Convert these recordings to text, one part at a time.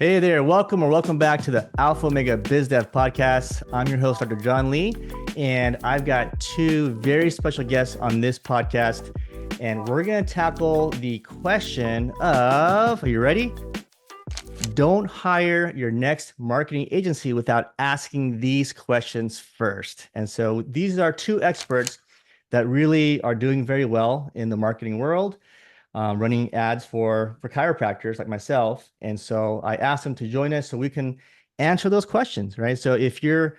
Hey there, welcome back to the Alpha Omega Biz Dev Podcast. I'm your host, Dr. John Lee, and I've got two very special guests on this podcast. And we're going to tackle the question of, are you ready? Don't hire your next marketing agency without asking these questions first. And so these are two experts that really are doing very well in the marketing world, running ads for chiropractors like myself. And so I asked them to join us so we can answer those questions, right? So if you're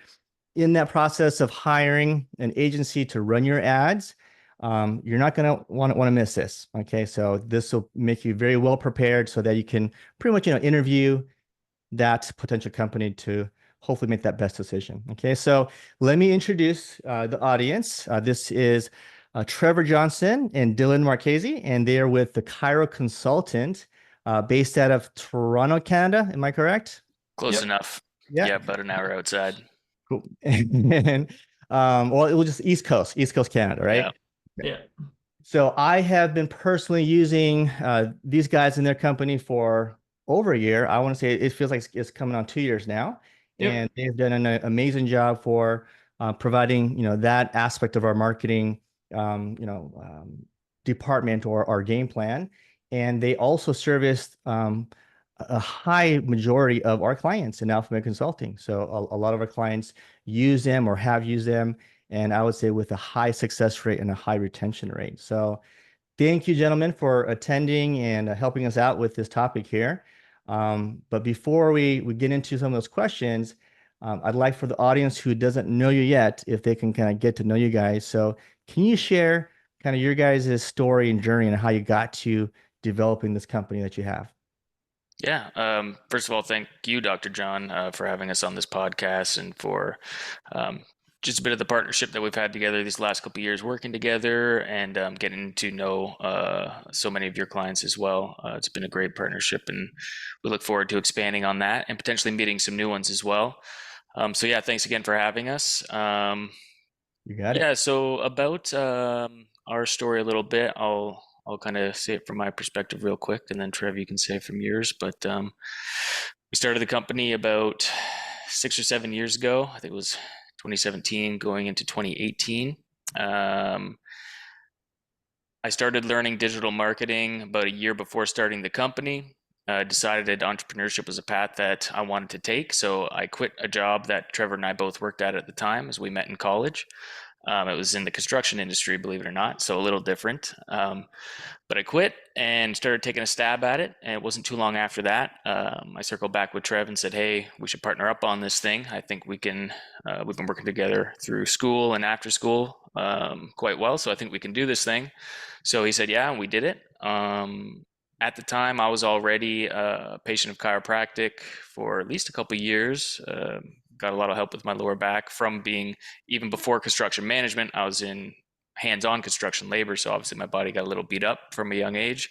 in that process of hiring an agency to run your ads, you're not going to want to miss this. Okay, so this will make you very well prepared so that you can pretty much interview that potential company to hopefully make that best decision. Okay, so let me introduce the audience. This is Trevor Johnson and Dylan Marchese, and they are with the Chiro Consultant, based out of Toronto, Canada. Am I correct? Close Yep. enough. Yeah. Yeah, about an hour outside. Cool. And well, it was just East Coast Canada, right? Yeah. Yeah. So I have been personally using these guys in their company for over a year. I want to say it feels like it's coming on 2 years now, Yep. and they've done an amazing job for providing that aspect of our marketing department or our game plan. And they also serviced a high majority of our clients in Alpha Med Consulting. So a lot of our clients use them or have used them, and I would say with a high success rate and a high retention rate. So thank you, gentlemen, for attending and helping us out with this topic here. But before we get into some of those questions, I'd like for the audience who doesn't know you yet, if they can kind of get to know you guys. So can you share kind of your guys' story and journey and how you got to developing this company that you have? Yeah. First of all, thank you, Dr. John, for having us on this podcast and for just a bit of the partnership that we've had together these last couple of years working together and getting to know so many of your clients as well. It's been a great partnership, and we look forward to expanding on that and potentially meeting some new ones as well. So yeah, thanks again for having us. You got it. Yeah, so about our story a little bit, I'll kind of say it from my perspective real quick, and then Trev, you can say it from yours. But we started the company about 6 or 7 years ago. I think it was 2017 going into 2018. I started learning digital marketing about a year before starting the company. Decided that entrepreneurship was a path that I wanted to take. So I quit a job that Trevor and I both worked at the time as we met in college. It was in the construction industry, believe it or not, so a little different. But I quit and started taking a stab at it. And it wasn't too long after that, I circled back with Trev and said, hey, we should partner up on this thing. I think we've been working together through school and after school quite well. So I think we can do this thing. So he said, yeah, and we did it. At the time, I was already a patient of chiropractic for at least a couple of years. Got a lot of help with my lower back from being, even before construction management, I was in hands-on construction labor. So obviously my body got a little beat up from a young age.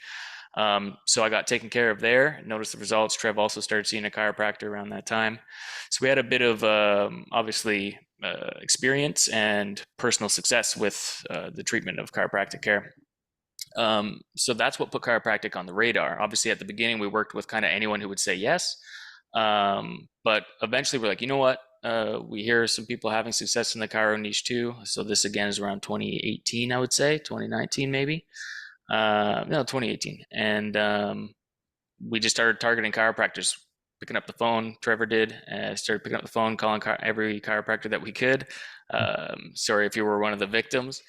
So I got taken care of there, noticed the results. Trev also started seeing a chiropractor around that time. So we had a bit of obviously experience and personal success with the treatment of chiropractic care. So that's what put chiropractic on the radar. Obviously, at the beginning, we worked with kind of anyone who would say yes. But eventually, we're like, you know what? We hear some people having success in the chiro niche too. So this again is around 2018, I would say, 2019 maybe. No, 2018. And we just started targeting chiropractors, picking up the phone. Trevor did. Started picking up the phone, calling every chiropractor that we could. Sorry if you were one of the victims.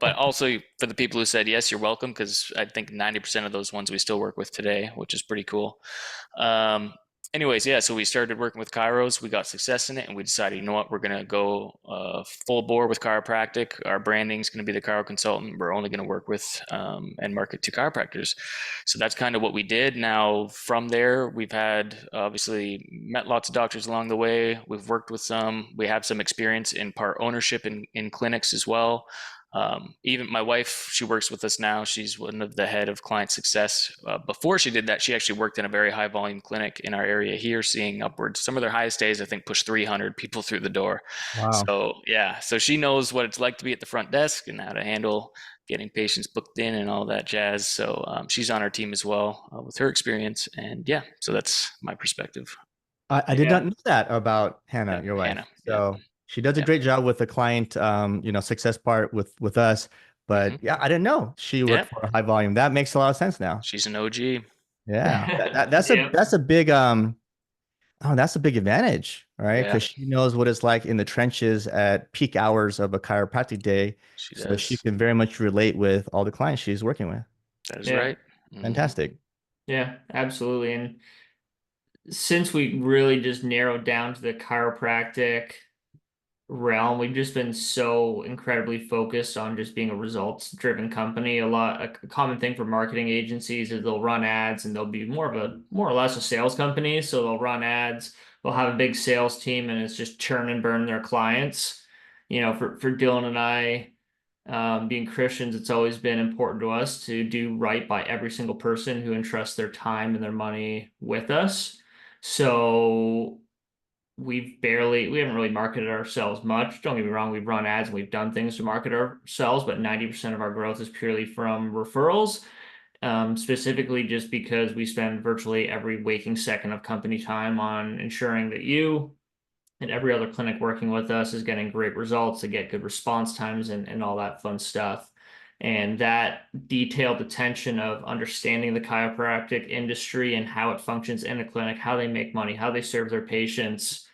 But also for the people who said yes, you're welcome, because I think 90% of those ones we still work with today, which is pretty cool. Anyways, yeah, so we started working with chiros. We got success in it, and we decided, you know what, we're going to go full bore with chiropractic. Our branding is going to be the Chiro Consultant. We're only going to work with and market to chiropractors. So that's kind of what we did. Now, from there, we've had obviously met lots of doctors along the way. We've worked with some. We have some experience in part ownership in clinics as well. Even my wife, she works with us now. She's one of the head of client success. Before she did that, she actually worked in a very high volume clinic in our area here, seeing upwards. Some of their highest days, I think, push 300 people through the door. Wow. So yeah, so she knows what it's like to be at the front desk and how to handle getting patients booked in and all that jazz. So she's on our team as well with her experience. And yeah, so that's my perspective. I did not Yeah. know that about Yeah, Hannah, your wife. Hannah. Yeah, So she does a yeah. great job with the client, success part with us. But Hmm. yeah, I didn't know she Yeah, worked for a high volume. That makes a lot of sense now. she's an OG. Yeah, Yep. that's a big oh, that's a big advantage, right? Yeah, Because she knows what it's like in the trenches at peak hours of a chiropractic day, she so she does. can very much relate with all the clients she's working with. That is Yeah. right. Hmm. Fantastic. Yeah, absolutely. And since we really just narrowed down to the chiropractic realm, we've just been so incredibly focused on just being a results driven company. A common thing for marketing agencies is they'll run ads and they'll be more or less a sales company. So they'll run ads, they'll have a big sales team, and it's just churn and burn their clients. For Dylan and I, being Christians, it's always been important to us to do right by every single person who entrusts their time and their money with us. So we haven't really marketed ourselves much. Don't get me wrong, we've run ads and we've done things to market ourselves, but 90% of our growth is purely from referrals. Specifically just because we spend virtually every waking second of company time on ensuring that you and every other clinic working with us is getting great results, to get good response times and all that fun stuff. And that detailed attention of understanding the chiropractic industry and how it functions in a clinic, how they make money, how they serve their patients,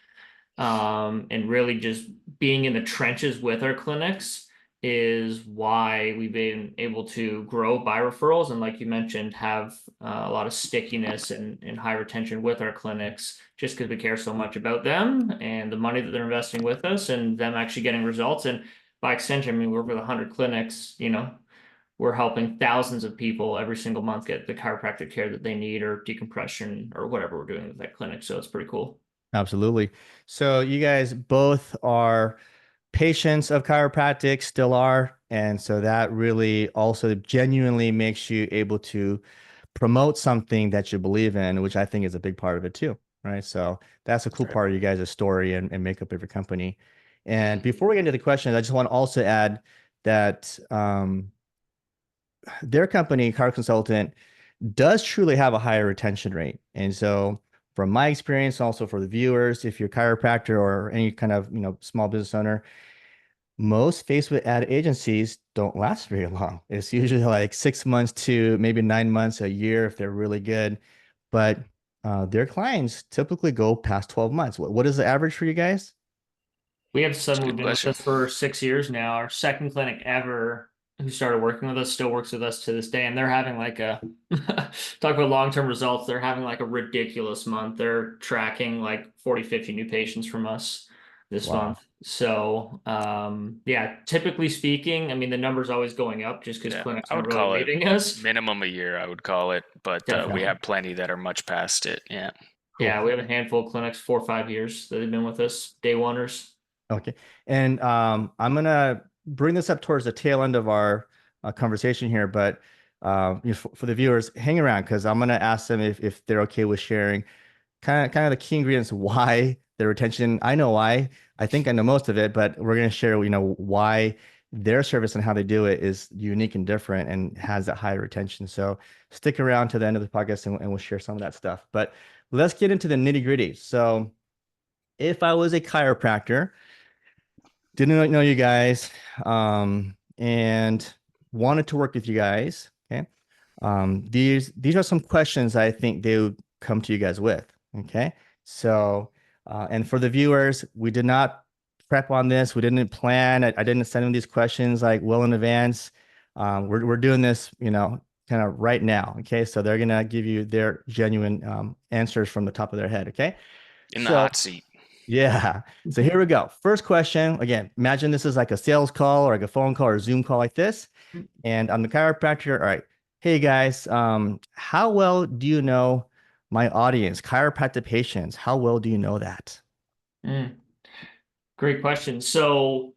and really just being in the trenches with our clinics is why we've been able to grow by referrals and, like you mentioned, have a lot of stickiness and high retention with our clinics, just because we care so much about them and the money that they're investing with us and them actually getting results. And by extension, I mean, we're with 100 clinics, we're helping thousands of people every single month get the chiropractic care that they need, or decompression, or whatever we're doing with that clinic. So it's pretty cool. Absolutely. So you guys both are patients of chiropractic, still are, and so that really also genuinely makes you able to promote something that you believe in, which I think is a big part of it too, right? So that's a That's cool right. part of you guys' story and makeup of your company. And Hmm. before we get into the questions, I just want to also add that their company, Chiro Consultant, does truly have a higher retention rate. And so from my experience, also for the viewers, if you're a chiropractor or any kind of, small business owner, most Facebook ad agencies don't last very long. It's usually like 6 months to maybe 9 months, a year if they're really good. But their clients typically go past 12 months. What is the average for you guys? We have That's a someone good who's been with question. us for 6 years now. Our second clinic ever, who started working with us, still works with us to this day. And they're having like a talk about long-term results. They're having like a ridiculous month. They're tracking like 40, 50 new patients from us this Wow. month. So, yeah, typically speaking, I mean, the number's always going up just because Yeah, clinics I aren't would really call it leaving us. minimum a year, I would call it, but we Definitely. have plenty that are much past it. Yeah. Cool. Yeah, we have a handful of clinics, 4 or 5 years that have been with us, day oneers. Okay. And I'm gonna bring this up towards the tail end of our conversation here, but for the viewers, hang around because I'm gonna ask them if they're okay with sharing kind of the key ingredients why the retention. I know why. I think I know most of it, but we're gonna share, why their service and how they do it is unique and different and has that high retention. So stick around to the end of the podcast and we'll share some of that stuff. But let's get into the nitty gritty. So if I was a chiropractor, didn't know you guys, and wanted to work with you guys. Okay. These are some questions I think they would come to you guys with. Okay. So, and for the viewers, we did not prep on this. We didn't plan. I didn't send them these questions like well in advance. We're doing this, kind of right now. Okay. So they're gonna give you their genuine answers from the top of their head. Okay. In the So hot seat. yeah. So here we go. First question. Again, imagine this is like a sales call or like a phone call or a Zoom call like this. And I'm the chiropractor. All right. Hey guys, how well do you know my audience, chiropractic patients? How well do you know that? Mm, great question. So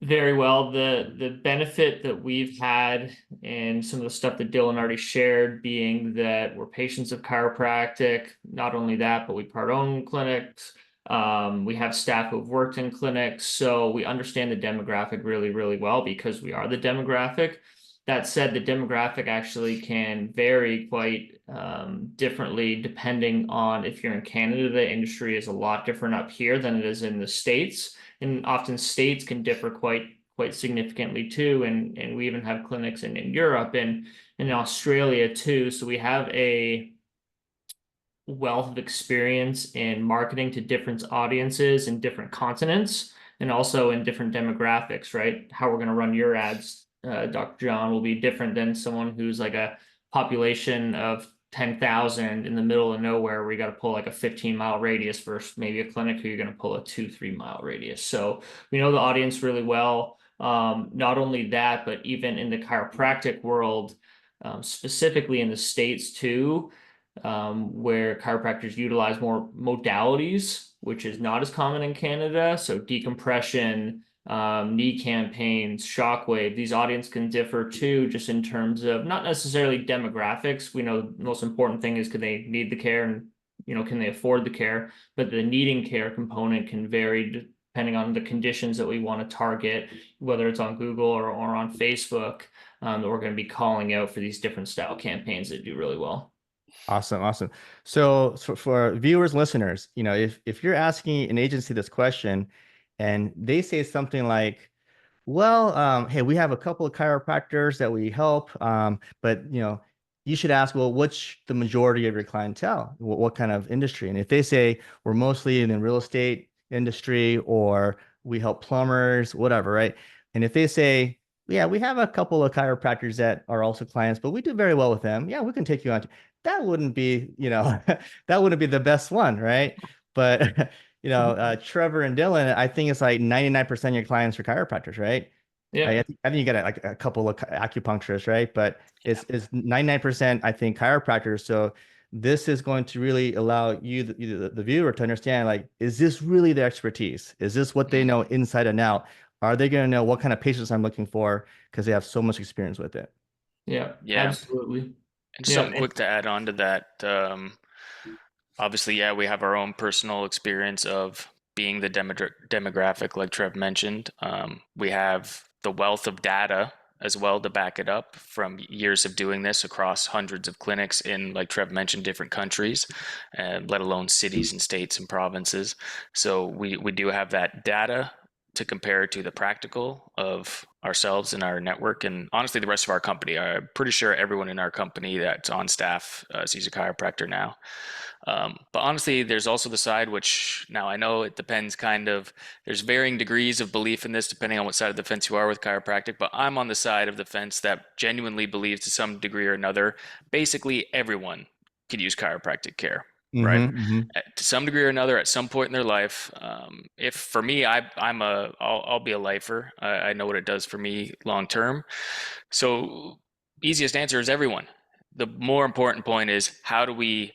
Very well. The benefit that we've had and some of the stuff that Dylan already shared being that we're patients of chiropractic. Not only that, but we part own clinics. We have staff who've worked in clinics, so we understand the demographic really, really well because we are the demographic. That said, the demographic actually can vary quite differently depending on if you're in Canada. The industry is a lot different up here than it is in the States, and often states can differ quite significantly too. And we even have clinics in Europe and in Australia too. So we have a wealth of experience in marketing to different audiences in different continents and also in different demographics, right? How we're going to run your ads, Dr. John, will be different than someone who's like a population of 10,000 in the middle of nowhere where you got to pull like a 15-mile radius versus maybe a clinic who you're going to pull a 2-3 mile radius. So we know the audience really well. Not only that, but even in the chiropractic world, specifically in the States too, where chiropractors utilize more modalities, which is not as common in Canada. So decompression, knee campaigns, shockwave, these audience can differ too, just in terms of not necessarily demographics. We know the most important thing is, could they need the care and, can they afford the care? But the needing care component can vary depending on the conditions that we want to target, whether it's on Google or on Facebook, that we're going to be calling out for these different style campaigns that do really well. Awesome, awesome. So for viewers, listeners, if you're asking an agency this question and they say something like, well, hey, we have a couple of chiropractors that we help, but you should ask, well, what's the majority of your clientele? What kind of industry? And if they say we're mostly in the real estate industry or we help plumbers, whatever, right? And if they say, yeah, we have a couple of chiropractors that are also clients, but we do very well with them. Yeah, we can take you on. That wouldn't be, that wouldn't be the best one, right? But Trevor and Dylan, I think it's like 99% of your clients are chiropractors, right? Yeah. I think you got like a couple of acupuncturists, right? But it's 99%, I think, chiropractors. So this is going to really allow you, the viewer, to understand, like, is this really their expertise? Is this what they know inside and out? Are they going to know what kind of patients I'm looking for because they have so much experience with it? Yeah, Yeah. absolutely. And Yeah. something quick to add on to that. Obviously, yeah, we have our own personal experience of being the demographic, like Trev mentioned. We have the wealth of data as well to back it up from years of doing this across hundreds of clinics in, like Trev mentioned, different countries, let alone cities and states and provinces. So we do have that data to compare to the practical of ourselves and our network, and honestly the rest of our company. I'm pretty sure everyone in our company that's on staff sees a chiropractor now. But honestly, there's also the side which, now I know it depends kind of, there's varying degrees of belief in this depending on what side of the fence you are with chiropractic, but I'm on the side of the fence that genuinely believes to some degree or another, basically everyone could use chiropractic care. Right, Mm-hmm. to some degree or another, at some point in their life. If for me, I'll be a lifer. I know what it does for me long term. So easiest answer is everyone. The more important point is, how do we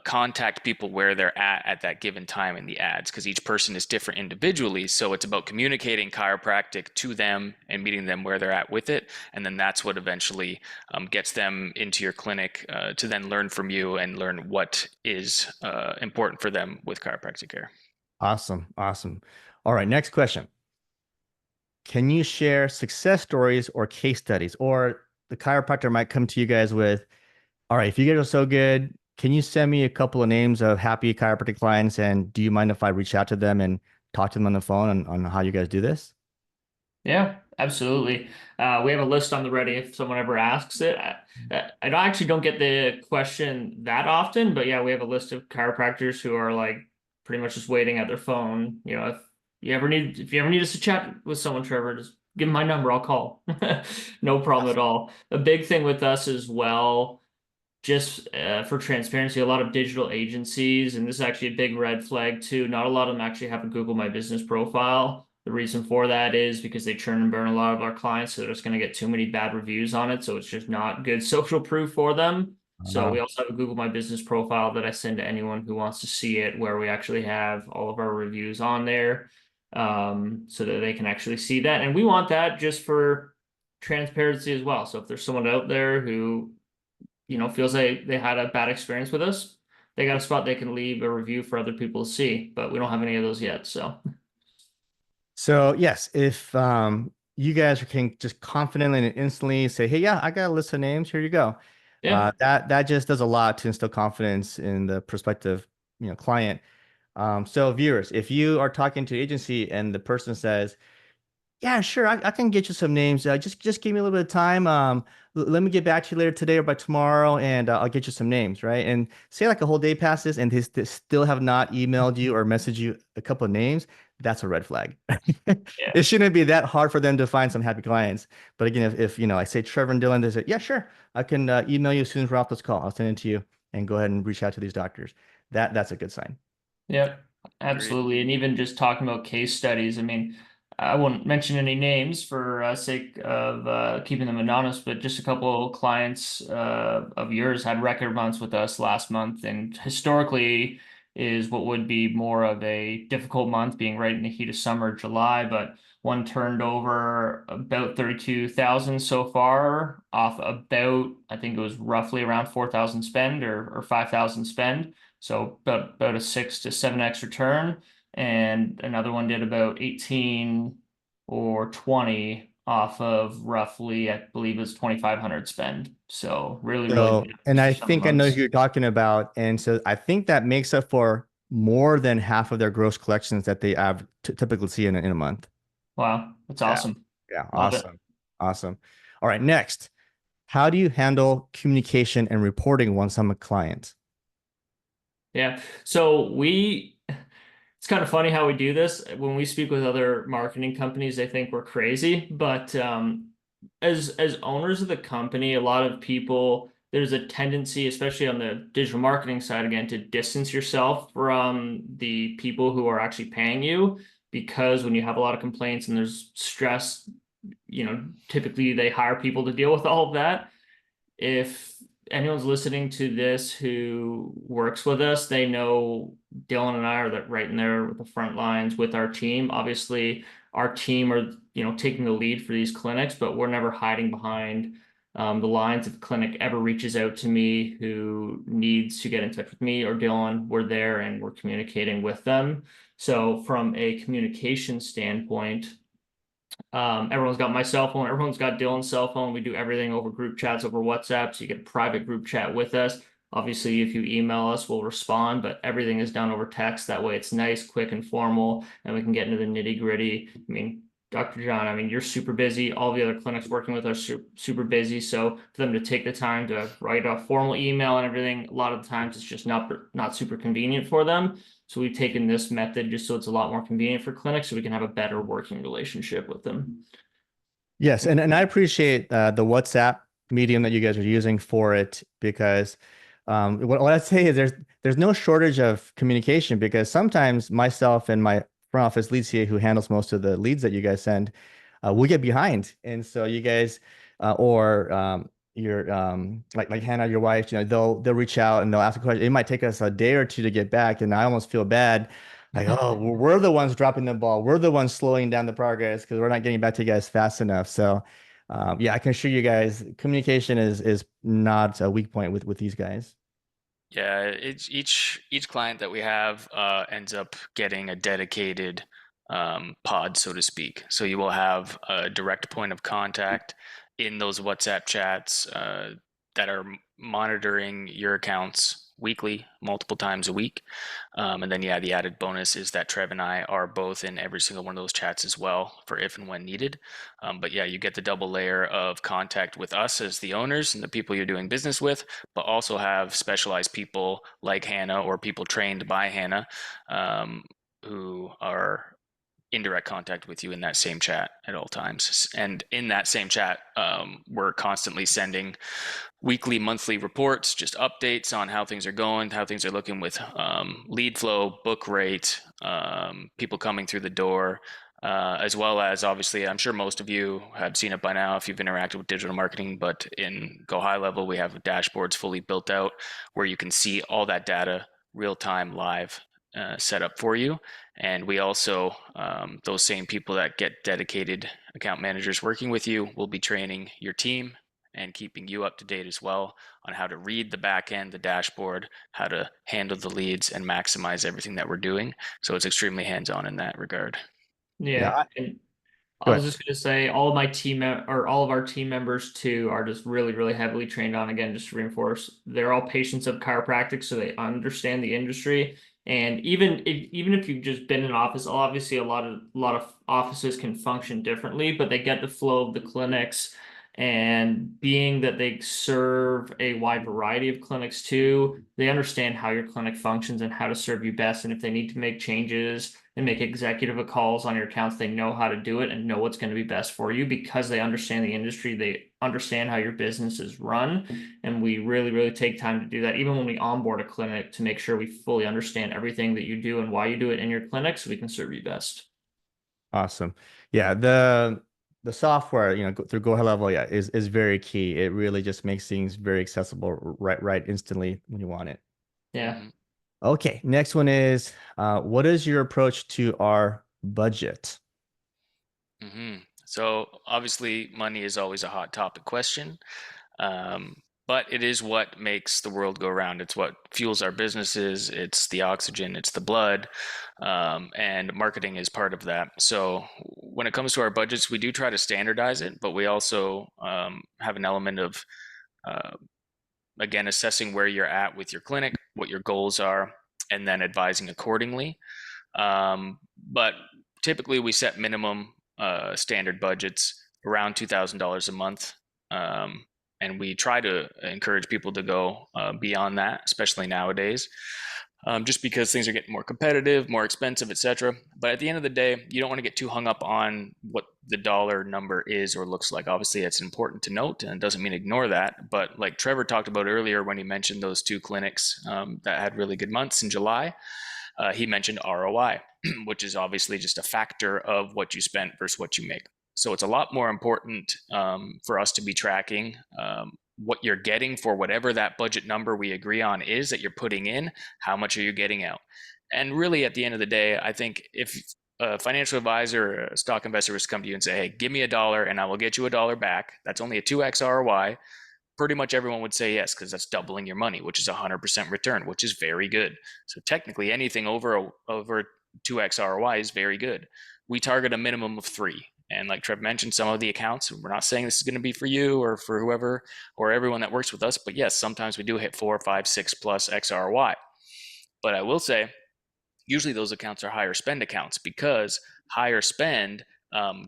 contact people where they're at that given time in the ads, because each person is different individually. So it's about communicating chiropractic to them and meeting them where they're at with it. And then that's what eventually gets them into your clinic to then learn from you and learn what is important for them with chiropractic care. Awesome. Awesome. All right. Next question. Can you share success stories or case studies? Or the chiropractor might come to you guys with, all right, if you guys are so good, can you send me a couple of names of happy chiropractic clients? And do you mind if I reach out to them and talk to them on the phone on how you guys do this? Yeah, absolutely. We have a list on the ready if someone ever asks it. I actually don't get the question that often, but yeah, we have a list of chiropractors who are like pretty much just waiting at their phone. If you ever need us to chat with someone, Trevor, just give me my number, I'll call. No problem at all. A big thing with us as well, just for transparency, a lot of digital agencies, and this is actually a big red flag too. Not a lot of them actually have a Google My Business profile. The reason for that is because they churn and burn a lot of our clients, so they're just going to get too many bad reviews on it. So it's just not good social proof for them. So we also have a Google My Business profile that I send to anyone who wants to see it, where we actually have all of our reviews on there. so that they can actually see that. And we want that just for transparency as well. So if there's someone out there who, feels like they had a bad experience with us, they got a spot they can leave a review for other people to see, but we don't have any of those yet. So yes, if you guys can just confidently and instantly say, "Hey, yeah, I got a list of names. Here you go," Yeah. that just does a lot to instill confidence in the prospective client. So viewers, if you are talking to an agency and the person says, "Yeah, sure. I can get you some names. Just give me a little bit of time. Let me get back to you later today or by tomorrow, and I'll get you some names, right?" And say like a whole day passes and they still have not emailed you or messaged you a couple of names. That's a red flag. Yeah. It shouldn't be that hard for them to find some happy clients. But again, if I say Trevor and Dylan, they say, "Yeah, sure. I can email you as soon as we're off this call. I'll send it to you and go ahead and reach out to these doctors." That's a good sign. Yep, Agreed. absolutely. And even just talking about case studies, I mean, I won't mention any names for sake of keeping them anonymous, but just a couple of clients of yours had record months with us last month, and historically is what would be more of a difficult month, being right in the heat of summer, July, but one turned over about 32,000 so far off about, I think it was roughly around 4,000 spend or 5,000 spend. So about a 6 to 7x return. And another one did about 18 or 20 off of roughly, I believe it's 2,500 spend. So really, really So, good and I summer think I know who months. you're talking about. And so I think that makes up for more than half of their gross collections that they have typically see in a month. Wow, that's Yeah. awesome. Yeah. Love it. Awesome. Awesome. All right. Next, how do you handle communication and reporting once I'm a client? Yeah. So it's kind of funny how we do this. When we speak with other marketing companies, they think we're crazy. But as owners of the company, a lot of people, there's a tendency, especially on the digital marketing side, again, to distance yourself from the people who are actually paying you. Because when you have a lot of complaints and there's stress, typically they hire people to deal with all of that. If anyone's listening to this who works with us, they know Dylan and I are right in there with the front lines with our team. Obviously, our team are, taking the lead for these clinics, but we're never hiding behind the lines. If a clinic ever reaches out to me who needs to get in touch with me or Dylan, we're there and we're communicating with them. So from a communication standpoint, everyone's got my cell phone. Everyone's got Dylan's cell phone. We do everything over group chats over WhatsApp. So you get a private group chat with us. Obviously, if you email us, we'll respond, but everything is done over text. That way it's nice, quick, and formal, and we can get into the nitty-gritty. I mean, Dr. John, I mean, you're super busy. All the other clinics working with us are super busy. So for them to take the time to write a formal email and everything, a lot of the times it's just not super convenient for them. So we've taken this method just so it's a lot more convenient for clinics so we can have a better working relationship with them. Yes, and I appreciate the WhatsApp medium that you guys are using for it because what I'd say is there's no shortage of communication because sometimes myself and my front office lead CA who handles most of the leads that you guys send, we get behind, and so you guys or your like Hannah, your wife, they'll reach out and they'll ask a question. It might take us a day or two to get back, and I almost feel bad like, oh, we're the ones dropping the ball. We're the ones slowing down the progress because we're not getting back to you guys fast enough. So, yeah, I can assure you guys, communication is not a weak point with these guys. Yeah, it's each client that we have ends up getting a dedicated pod, so to speak. So you will have a direct point of contact in those WhatsApp chats that are monitoring your accounts weekly, multiple times a week. And then, yeah, the added bonus is that Trev and I are both in every single one of those chats as well for if and when needed. But yeah, you get the double layer of contact with us as the owners and the people you're doing business with, but also have specialized people like Hannah or people trained by Hannah who are in direct contact with you in that same chat at all times. And in that same chat, we're constantly sending weekly, monthly reports, just updates on how things are going, how things are looking with lead flow, book rate, people coming through the door, as well as obviously, I'm sure most of you have seen it by now if you've interacted with digital marketing, but in Go High Level, we have dashboards fully built out where you can see all that data real time live set up for you. And we also, those same people that get dedicated account managers working with you will be training your team and keeping you up to date as well on how to read the back end, the dashboard, how to handle the leads and maximize everything that we're doing. So it's extremely hands-on in that regard. Yeah. Yeah. And I Go was ahead. just gonna say, all of my or all of our team members too are just really, really heavily trained on. Again, just to reinforce, they're all patients of chiropractic, so they understand the industry. And even if you've just been in office, obviously a lot of offices can function differently, but they get the flow of the clinics. And being that they serve a wide variety of clinics too, they understand how your clinic functions and how to serve you best. And if they need to make changes and make executive calls on your accounts, they know how to do it and know what's going to be best for you because they understand the industry. They understand how your business is run. And we really, really take time to do that, even when we onboard a clinic, to make sure we fully understand everything that you do and why you do it in your clinic so we can serve you best. Awesome. Yeah, the software, through Go High Level, yeah, is very key. It really just makes things very accessible right instantly when you want it. Yeah. Mhm. Okay, next one is what is your approach to our budget? So obviously, money is always a hot topic question. Um, but it is what makes the world go round. It's what fuels our businesses. It's the oxygen, it's the blood, and marketing is part of that. So when it comes to our budgets, we do try to standardize it, but we also have an element of, uh, again, assessing where you're at with your clinic, what your goals are, and then advising accordingly. But typically, we set minimum standard budgets around $2,000 a month. And we try to encourage people to go beyond that, especially nowadays, just because things are getting more competitive, more expensive, etc. But at the end of the day, you don't want to get too hung up on what the dollar number is or looks like. Obviously, it's important to note, and it doesn't mean ignore that. But like Trevor talked about earlier when he mentioned those two clinics that had really good months in July, he mentioned ROI, which is obviously just a factor of what you spent versus what you make. So it's a lot more important for us to be tracking what you're getting for whatever that budget number we agree on is that you're putting in. How much are you getting out? And really, at the end of the day, I think if a financial advisor or a stock investor was to come to you and say, hey, give me $1 and I will get you $1 back, that's only a 2x ROI. Pretty much everyone would say yes, because that's doubling your money, which is 100% return, which is very good. So technically, anything over 2x ROI is very good. We target a minimum of 3. And like Trev mentioned, some of the accounts, we're not saying this is going to be for you or for whoever or everyone that works with us, but yes, sometimes we do hit 4, 5, 6 plus XRY. But I will say, usually those accounts are higher spend accounts because higher spend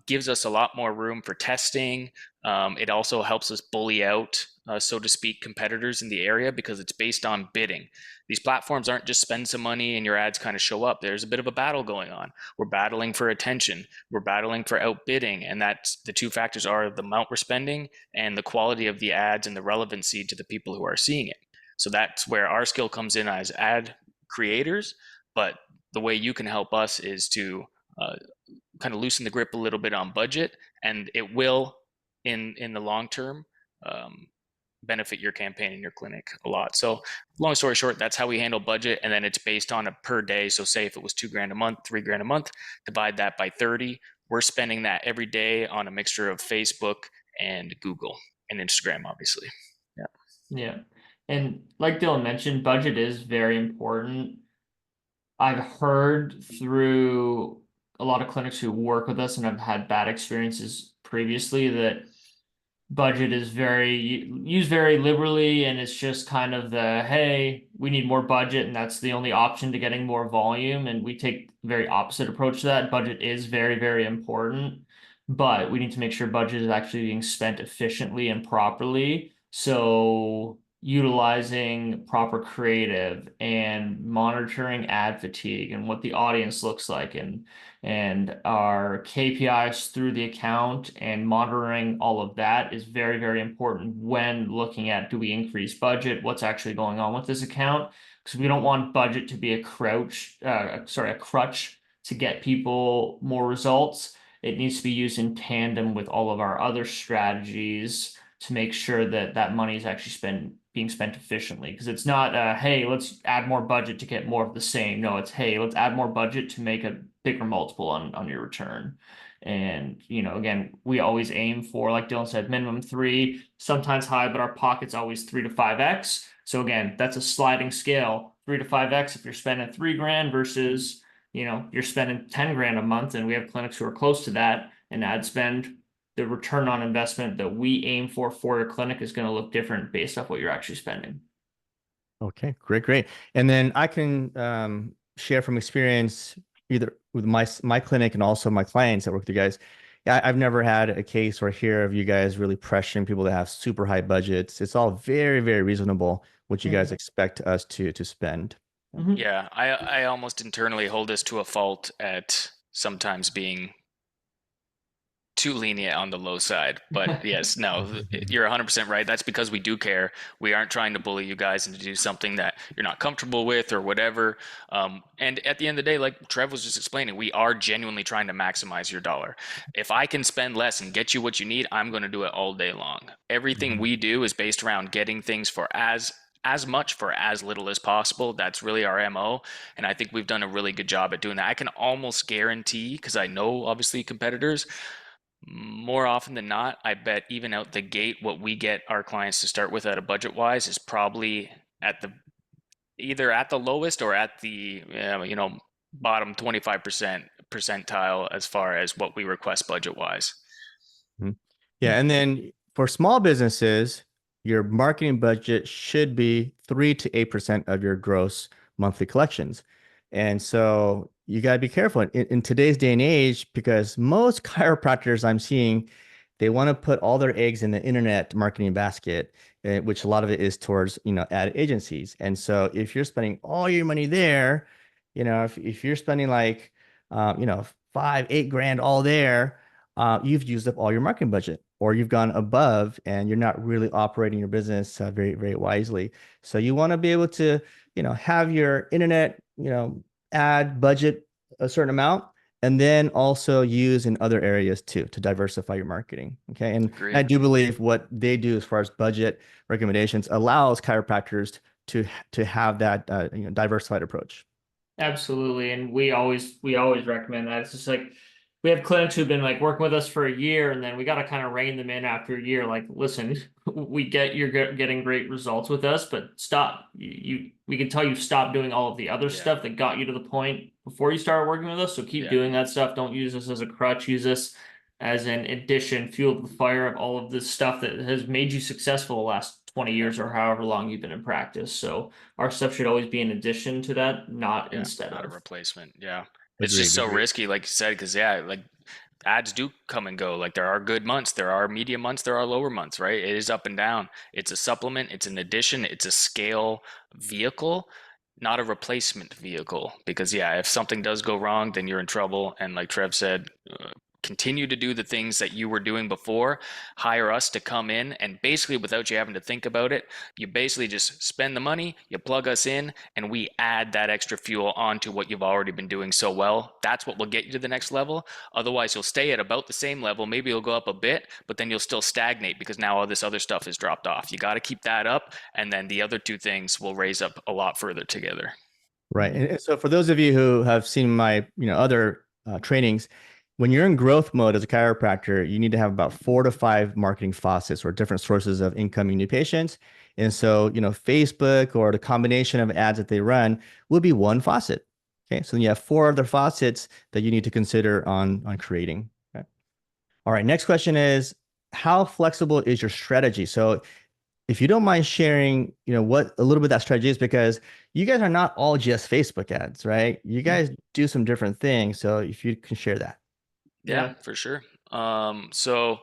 gives us a lot more room for testing. It also helps us bully out, so to speak, competitors in the area because it's based on bidding. These platforms aren't just spend some money and your ads kind of show up. There's a bit of a battle going on. We're battling for attention. We're battling for outbidding. And that's the two factors are the amount we're spending and the quality of the ads and the relevancy to the people who are seeing it. So that's where our skill comes in as ad creators. But the way you can help us is to kind of loosen the grip a little bit on budget, and it will, in the long term, benefit your campaign and your clinic a lot. So, long story short, that's how we handle budget, and then it's based on a per day. So, say if it was $2,000 a month, $3,000 a month, divide that by 30. We're spending that every day on a mixture of Facebook and Google and Instagram, obviously. Yeah. Yeah. And like Dylan mentioned, budget is very important. I've heard through a lot of clinics who work with us and have had bad experiences previously that budget is very used very liberally, and it's just kind of the, hey, we need more budget and that's the only option to getting more volume. And we take the very opposite approach to that. Budget is very, very important, but we need to make sure budget is actually being spent efficiently and properly. So utilizing proper creative and monitoring ad fatigue and what the audience looks like, and our KPIs through the account and monitoring all of that is very, very important when looking at, do we increase budget? What's actually going on with this account? Because we don't want budget to be a crutch to get people more results. It needs to be used in tandem with all of our other strategies to make sure that that money is actually spent being spent efficiently. Because it's not, hey, let's add more budget to get more of the same. No, it's, hey, let's add more budget to make a bigger multiple on your return. And, again, we always aim for, like Dylan said, minimum 3, sometimes high, but our pocket's always 3 to 5x. So again, that's a sliding scale, 3 to 5x if you're spending 3 grand versus, you're spending 10 grand a month, and we have clinics who are close to that, and ad spend, the return on investment that we aim for your clinic is going to look different based off what you're actually spending. Okay, great. And then I can share from experience either with my clinic and also my clients that work with you guys. I've never had a case or hear of you guys really pressuring people to have super high budgets. It's all very reasonable what you guys expect us to spend. Mhm. Yeah, I almost internally hold us to a fault at sometimes being too lenient on the low side. But yes, no, you're 100% right. That's because we do care. We aren't trying to bully you guys into do something that you're not comfortable with or whatever. And at the end of the day, like Trev was just explaining, we are genuinely trying to maximize your dollar. If I can spend less and get you what you need, I'm going to do it all day long. Everything we do is based around getting things for as much for as little as possible. That's really our MO. And I think we've done a really good job at doing that. I can almost guarantee, because I know obviously competitors, more often than not, I bet even out the gate, what we get our clients to start with at a budget wise is probably at the either at the lowest or at the bottom 25% percentile as far as what we request budget wise. Mhm. Yeah, and then for small businesses, your marketing budget should be 3 to 8% of your gross monthly collections. And so you got to be careful in today's day and age, because most chiropractors I'm seeing, they want to put all their eggs in the internet marketing basket, which a lot of it is towards, ad agencies. And so if you're spending all your money there, if you're spending like, 5, 8 grand all there, you've used up all your marketing budget, or you've gone above and you're not really operating your business very wisely. So you want to be able to, have your internet, ad budget a certain amount, and then also use in other areas too to diversify your marketing. Okay. And Agreed. I do believe what they do as far as budget recommendations allows chiropractors to have that diversified approach. Absolutely, and we always recommend that. It's just like we have clinics who've been like working with us for a year, and then we got to kind of rein them in after a year. Like, listen, we get you're getting great results with us, but stop. We can tell you stop doing all of the other stuff that got you to the point before you started working with us. So keep doing that stuff. Don't use this as a crutch. Use this as an addition, fuel the fire of all of this stuff that has made you successful the last 20 years or however long you've been in practice. So our stuff should always be an addition to that, not instead Not a of. replacement. Yeah. It's just so Agreed. risky, like you said, because like ads do come and go. Like there are good months, there are medium months, there are lower months, right? It is up and down. It's a supplement, it's an addition, it's a scale vehicle, not a replacement vehicle. Because if something does go wrong, then you're in trouble. And like Trev said, continue to do the things that you were doing before. Hire us to come in, and basically without you having to think about it, you basically just spend the money, you plug us in, and we add that extra fuel onto what you've already been doing so well. That's what will get you to the next level. Otherwise you'll stay at about the same level. Maybe you'll go up a bit, but then you'll still stagnate because now all this other stuff is dropped off. You got to keep that up, and then the other two things will raise up a lot further together. Right. And so for those of you who have seen my, other trainings, when you're in growth mode as a chiropractor, you need to have about 4 to 5 marketing faucets or different sources of incoming new patients. And so, Facebook or the combination of ads that they run will be one faucet. Okay. So then you have 4 other faucets that you need to consider on creating. Okay. All right. Next question is, how flexible is your strategy? So if you don't mind sharing, what a little bit of that strategy is, because you guys are not all just Facebook ads, right? You guys do some different things. So if you can share that. Yeah, for sure. So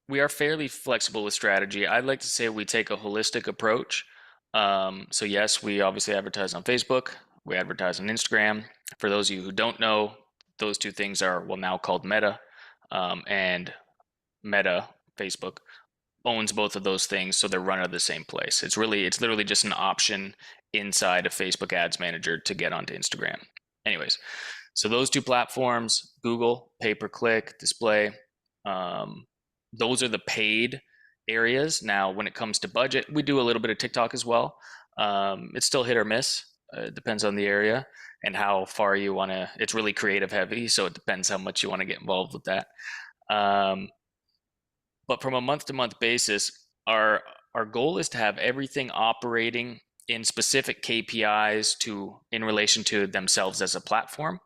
we are fairly flexible with strategy. I'd like to say we take a holistic approach. So yes, we obviously advertise on Facebook. We advertise on Instagram. For those of you who don't know, those two things are now called Meta, and Meta Facebook owns both of those things, so they're run out of the same place. It's literally just an option inside of Facebook Ads Manager to get onto Instagram. Anyways, so those two platforms, Google, pay-per-click, display, those are the paid areas. Now, when it comes to budget, we do a little bit of TikTok as well. It's still hit or miss. It depends on the area and how far you want to. It's really creative heavy, so it depends how much you want to get involved with that. Um, but from a month to month basis, our goal is to have everything operating in specific KPIs to in relation to themselves as a platform.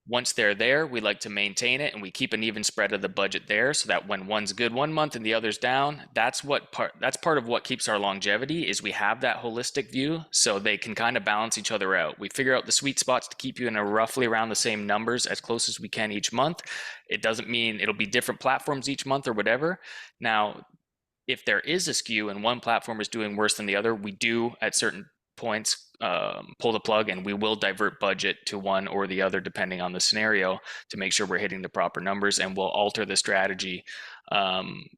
Once they're there, we like to maintain it and we keep an even spread of the budget there so that when one's good one month and the other's down, that's part of what keeps our longevity is we have that holistic view so they can kind of balance each other out. We figure out the sweet spots to keep you in a roughly around the same numbers as close as we can each month. It doesn't mean it'll be different platforms each month or whatever. Now, if there is a skew and one platform is doing worse than the other, we do at certain points pull the plug and we will divert budget to one or the other depending on the scenario to make sure we're hitting the proper numbers, and we'll alter the strategy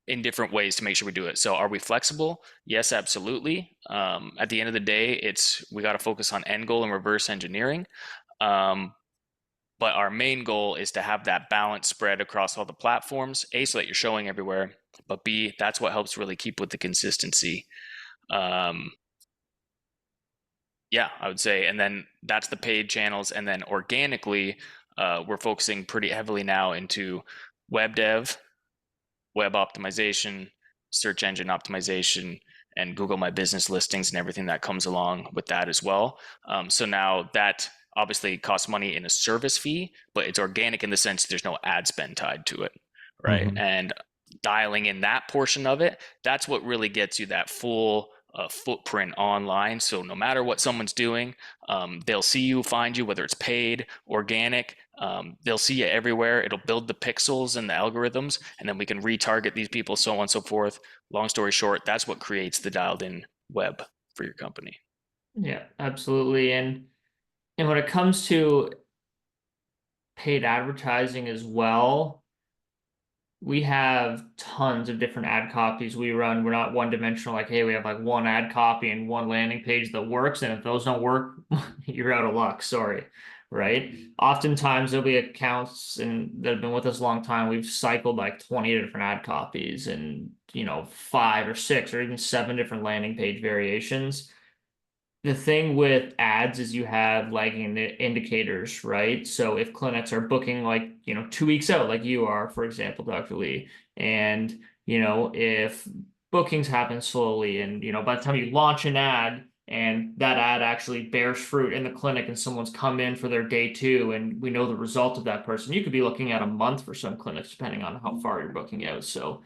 in different ways to make sure we do it. So are we flexible? Yes, absolutely. At the end of the day, we got to focus on end goal and reverse engineering. But our main goal is to have that balance spread across all the platforms, A, so that you're showing everywhere, but B, that's what helps really keep with the consistency. Yeah, I would say. And then that's the paid channels. And then organically, we're focusing pretty heavily now into web dev, web optimization, search engine optimization, and Google My Business listings and everything that comes along with that as well. So now that obviously costs money in a service fee, but it's organic in the sense there's no ad spend tied to it, right? Mhm. And dialing in that portion of it, that's what really gets you that full footprint online. So no matter what someone's doing, they'll see you, find you, whether it's paid, organic, they'll see you everywhere. It'll build the pixels and the algorithms, and then we can retarget these people, so on and so forth. Long story short, that's what creates the dialed in web for your company. Yeah, absolutely. And when it comes to paid advertising as well, we have tons of different ad copies we run. We're not one dimensional, like, hey, we have like one ad copy and one landing page that works. And if those don't work, you're out of luck. Sorry. Right. Oftentimes there'll be accounts that have been with us a long time. We've cycled like 20 different ad copies and, 5 or 6 or even 7 different landing page variations. The thing with ads is you have lagging indicators, right? So if clinics are booking like, 2 weeks out, like you are, for example, Dr. Lee, and, if bookings happen slowly and, by the time you launch an ad and that ad actually bears fruit in the clinic and someone's come in for their day 2 and we know the result of that person, you could be looking at a month for some clinics, depending on how far you're booking out. So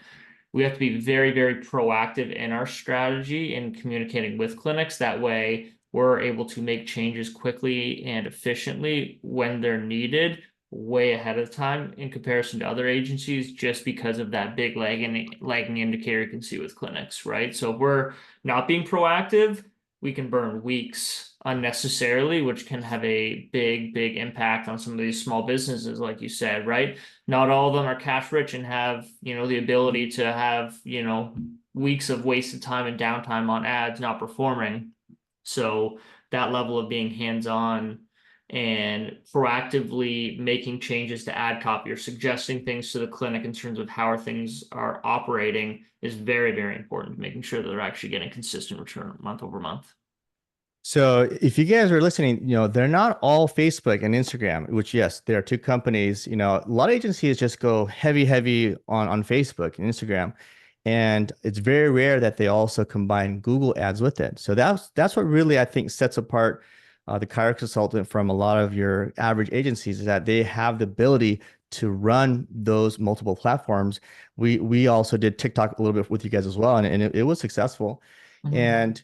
we have to be very, very proactive in our strategy in communicating with clinics. That way, we're able to make changes quickly and efficiently when they're needed, way ahead of time in comparison to other agencies, just because of that big lagging indicator you can see with clinics, right? So if we're not being proactive, we can burn weeks unnecessarily, which can have a big, big impact on some of these small businesses, like you said, right? Not all of them are cash rich and have, the ability to have, weeks of wasted time and downtime on ads not performing. So that level of being hands-on and proactively making changes to ad copy or suggesting things to the clinic in terms of how things are operating is very, very important, making sure that they're actually getting consistent return month over month. So if you guys are listening, they're not all Facebook and Instagram, which yes, there are two companies. A lot of agencies just go heavy on Facebook and Instagram. And it's very rare that they also combine Google ads with it. So that's what really I think sets apart the Chiro Consultant from a lot of your average agencies, is that they have the ability to run those multiple platforms. We also did TikTok a little bit with you guys as well, and it was successful. And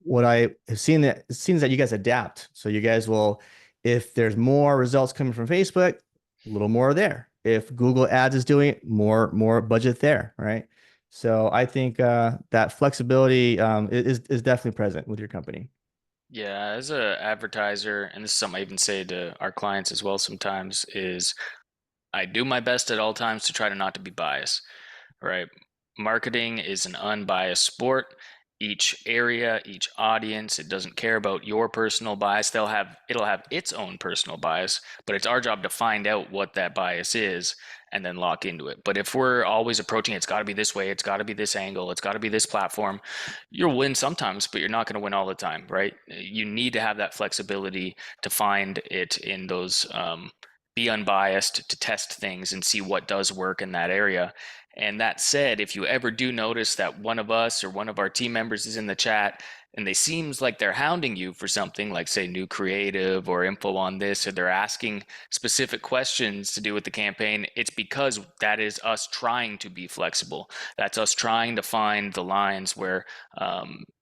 what I have seen that it seems that you guys adapt. So you guys will, if there's more results coming from Facebook, a little more there. If Google Ads is doing it, more budget there, right? So I think that flexibility is definitely present with your company. Yeah, as a advertiser, and this is something I even say to our clients as well sometimes, is I do my best at all times to try to not to be biased, right? Marketing is an unbiased sport, each area, each audience. It doesn't care about your personal bias. It'll have its own personal bias, but it's our job to find out what that bias is and then lock into it. But if we're always approaching it's got to be this way, it's got to be this angle, it's got to be this platform, you'll win sometimes, but you're not going to win all the time, right? You need to have that flexibility to find it in those be unbiased, to test things and see what does work in that area. And that said, if you ever do notice that one of us or one of our team members is in the chat and they seems like they're hounding you for something like, say, new creative or info on this, or they're asking specific questions to do with the campaign, it's because that is us trying to be flexible. That's us trying to find the lines where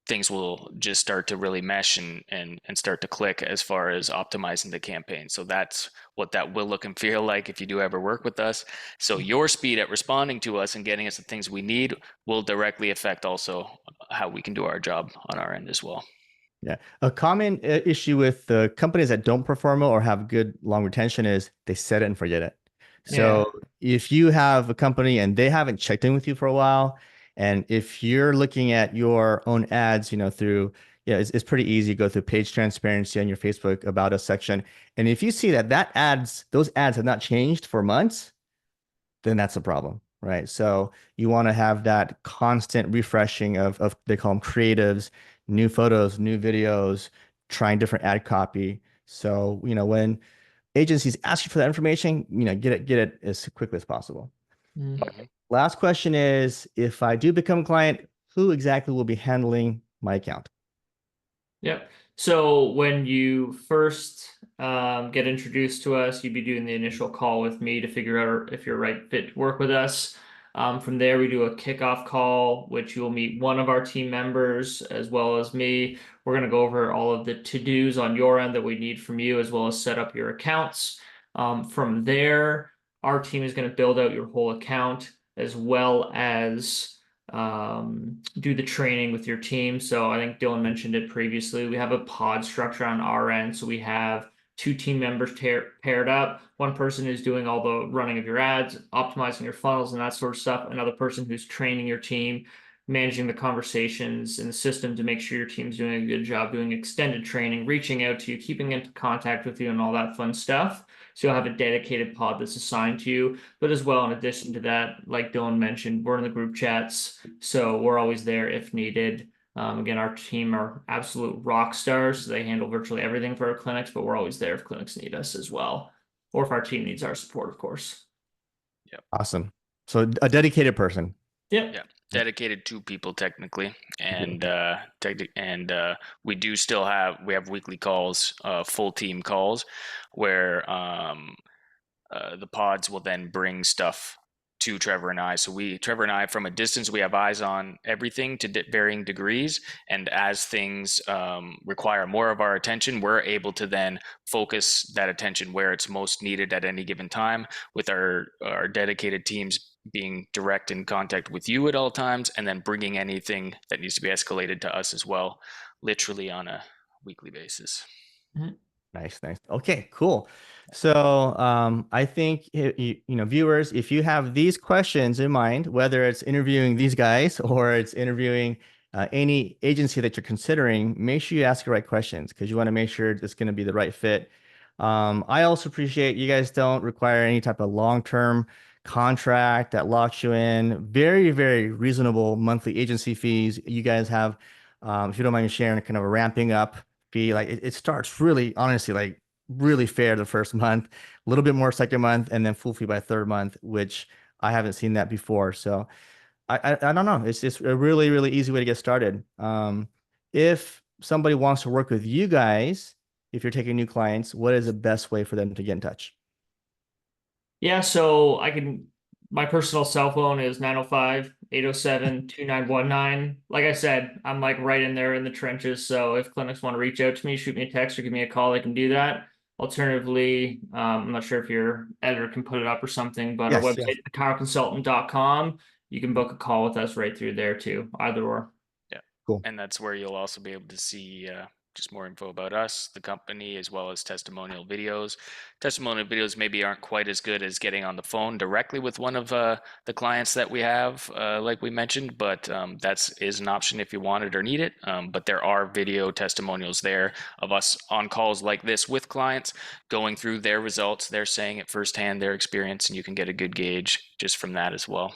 things will just start to really mesh and start to click as far as optimizing the campaign. So that's what that will look and feel like if you do ever work with us. So your speed at responding to us and getting us the things we need will directly affect also how we can do our job on our end as well. Yeah. A common issue with the companies that don't perform well or have good long retention is they set it and forget it. So if you have a company and they haven't checked in with you for a while, and if you're looking at your own ads, through, it's pretty easy to go through page transparency on your Facebook About Us section. And if you see that those ads have not changed for months, then that's a problem, right? So you want to have that constant refreshing of they call them creatives, new photos, new videos, trying different ad copy. So, when agencies ask you for that information, get it as quickly as possible. Mm-hmm. Last question is, if I do become a client, who exactly will be handling my account? Yep. So when you first get introduced to us, you'd be doing the initial call with me to figure out if you're right fit to work with us. From there, we do a kickoff call, which you'll meet one of our team members as well as me. We're going to go over all of the to-dos on your end that we need from you, as well as set up your accounts. From there, our team is going to build out your whole account as well as do the training with your team. So I think Dylan mentioned it previously. We have a pod structure on our end. So we have two team members paired up. One person who's doing all the running of your ads, optimizing your funnels and that sort of stuff. Another person who's training your team, managing the conversations in the system to make sure your team's doing a good job, doing extended training, reaching out to you, keeping in contact with you and all that fun stuff. So you'll have a dedicated pod that's assigned to you. But as well, in addition to that, like Dylan mentioned, we're in the group chats. So we're always there if needed. Again, our team are absolute rock stars. They handle virtually everything for our clinics, but we're always there if clinics need us as well. Or if our team needs our support, of course. Yep. Awesome. So a dedicated person. Yep. Yeah. Dedicated to people technically, and we do still we have weekly calls, full team calls, where the pods will then bring stuff to Trevor and I. So Trevor and I, from a distance, we have eyes on everything to varying degrees. And as things require more of our attention, we're able to then focus that attention where it's most needed at any given time, with our dedicated teams being direct in contact with you at all times, and then bringing anything that needs to be escalated to us as well, literally on a weekly basis. Mm-hmm. Nice. Okay, cool. So I think, viewers, if you have these questions in mind, whether it's interviewing these guys or it's interviewing any agency that you're considering, make sure you ask the right questions, because you want to make sure it's going to be the right fit. I also appreciate you guys don't require any type of long-term contract that locks you in. Very, very reasonable monthly agency fees. You guys have, if you don't mind me sharing, kind of a ramping up fee. Like it starts really, honestly, like really fair the first month, a little bit more second month, and then full fee by third month, which I haven't seen that before. So I don't know. It's just a really, really easy way to get started. If somebody wants to work with you guys, if you're taking new clients, what is the best way for them to get in touch? Yeah, so my personal cell phone is 905-807-2919. Like I said, I'm like right in there in the trenches. So if clinics want to reach out to me, shoot me a text or give me a call, they can do that. Alternatively, I'm not sure if your editor can put it up or something, but our website, chiroconsultant.com, you can book a call with us right through there too, either or. Yeah. Cool. And that's where you'll also be able to see just more info about us, the company, as well as testimonial videos. Testimonial videos maybe aren't quite as good as getting on the phone directly with one of the clients that we have, like we mentioned, but that is an option if you want it or need it. But there are video testimonials there of us on calls like this with clients, going through their results. They're saying it firsthand, their experience, and you can get a good gauge just from that as well.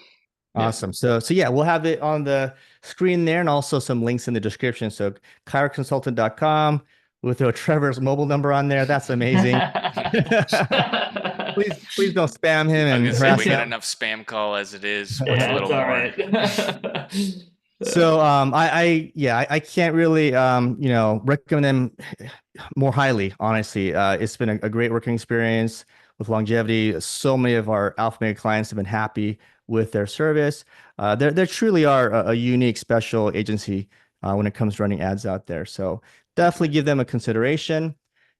Awesome. So yeah, we'll have it on the screen there and also some links in the description. So chiroconsultant.com. We'll throw Trevor's mobile number on there. That's amazing. Please don't spam him and harass we get him. enough spam call as it is. Yeah, What's a little that's all more? right. So I can't really recommend them more highly, honestly. It's been a great working experience with longevity. So many of our Alpha Mega clients have been happy with their service. They truly are a unique, special agency when it comes to running ads out there. So definitely give them a consideration.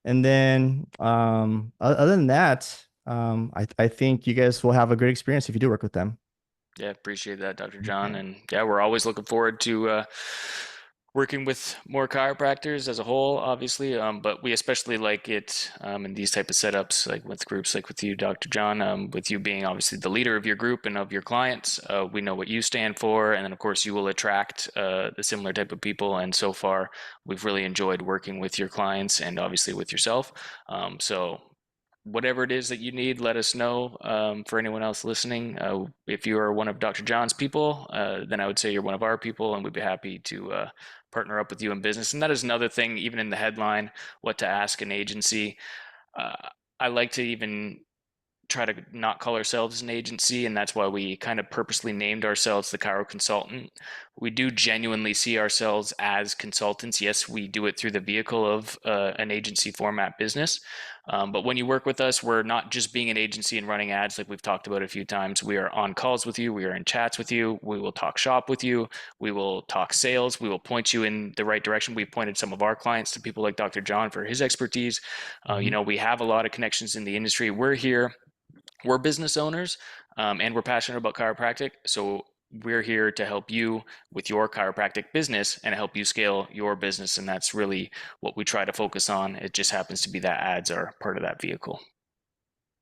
And then other than that, I think you guys will have a great experience if you do work with them. Yeah, appreciate that, Dr. John. And yeah, we're always looking forward to working with more chiropractors as a whole, obviously. But we especially like it in these type of setups, like with groups like with you, Dr. John, with you being obviously the leader of your group and of your clients. We know what you stand for. And then, of course, you will attract the similar type of people. And so far, we've really enjoyed working with your clients and obviously with yourself. So whatever it is that you need, let us know. For anyone else listening, if you are one of Dr. John's people, then I would say you're one of our people, and we'd be happy to partner up with you in business. And that is another thing, even in the headline, what to ask an agency. I like to even try to not call ourselves an agency, and that's why we kind of purposely named ourselves the Chiro Consultant. We do genuinely see ourselves as consultants. Yes, we do it through the vehicle of an agency format business. But when you work with us, we're not just being an agency and running ads like we've talked about a few times. We are on calls with you. We are in chats with you. We will talk shop with you. We will talk sales. We will point you in the right direction. We've pointed some of our clients to people like Dr. John for his expertise. We have a lot of connections in the industry. We're here. We're business owners, and we're passionate about chiropractic. So we're here to help you with your chiropractic business and help you scale your business. And that's really what we try to focus on. It just happens to be that ads are part of that vehicle.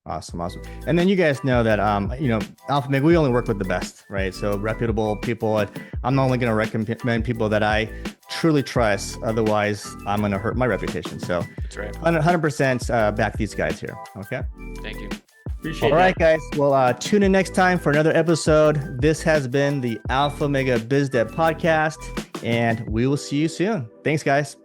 Awesome. And then you guys know that, Alpha Mega, we only work with the best, right? So reputable people. I'm only going to recommend people that I truly trust. Otherwise, I'm going to hurt my reputation. So That's right. 100% back these guys here. Okay. Thank you. Appreciate All that. right, guys. Well, tune in next time for another episode. This has been the Alpha Mega Biz Dev podcast, and we will see you soon. Thanks, guys.